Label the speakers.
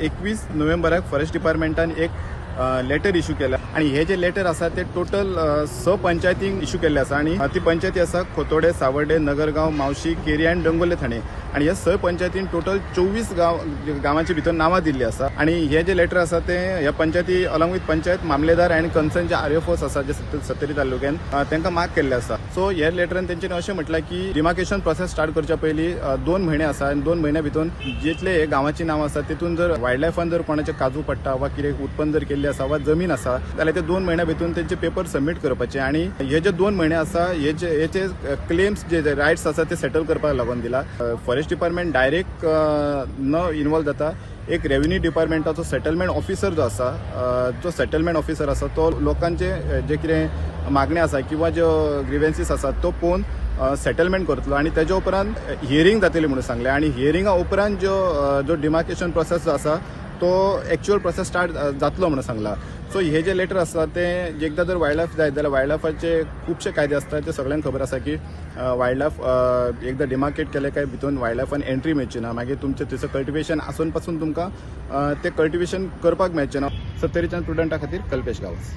Speaker 1: 21 नोव्हेंबराक फॉरेस्ट डिपार्टमेंटान एक letter issue केला आणि हे जे लेटर आसा ते टोटल 6 पंचायतींक इश्यू केल्ले आसा आणि ती पंचायती आसा खोतोडे, सावर्डे, नगरगांव, मावशी, केरी आणि डोंगोले ठाणे आणि ह्या 6 पंचायतीन टोटल 24 गावांची भितर नावां दिल्ली आसा आणि हे जे लेटर आसा ते ह्या पंचायती अलॉंग विथ पंचायत मामलेदार आणि कन्सर्न जे आरएफओस आसा जे सत्तरी तालुक्यान तांकां मार्क केल्ले आसा. सो ह्या लेटरान तेंच्यांनी अशें म्हटलां की डिमार्केशन प्रोसेस स्टार्ट करच्या पयलीं 2 म्हयने आसा आणि 2 म्हयन्या भितर जितले हे गांवांची नांवां आसा तितून जर वायल्ड लायफान जर कोणाचे काजू पडटा वा कितें उत्पन्न जर केल्लें आसा वा जमीन आसा जाल्यार ते 2 म्हयन्या भितर तेंचे पेपर सबमीट करपाचे आणि हे जे 2 म्हयने आसा हेचे क्लेम्स जे रायट्स आसा ते सेटल करपाक लागून दिला. फॉरेस्ट डिपार्टमेंट डायरेक्ट न इन्वॉल्व जाता. एक रेव्हेन्यू डिपार्टमेंटाचो सेटलमेंट ऑफिसर जो आसा जो सेटलमेंट ऑफिसर आसा तो लोकांचे जे कितें मागण्यो आसा किंवा ज्यो ग्रीवेन्सीस आसा तो पळोवन सेटलमेंट करतलो आणि तेच्या उपरांत हियरिंग जातली म्हणून सांगले आणि हियरिंगा उपरांत जो डिमार्केशन प्रोसेस जो आसा तो एक्च्युअल प्रोसेस स्टार्ट जातलो म्हणून सांगला. सो हे जे लेटर आसा ते एकदा जर वायल्ड लायफ जाय जाल्यार वायल्ड लायफाचे खुबशे कायदे आसता ते सगळ्यांक खबर आसा की वायल्ड लायफ एकदा डिमार्केट केले काय भितर वायल्ड लायफान एंट्री मेळची ना. मागीर तुमचे थंयसर कल्टिवेशन आसून पासून तुमकां ते कल्टिवेशन करपाक मेळचें ना. सत्तरीच्या स्टुडंटा खातीर कल्पेश गांवस.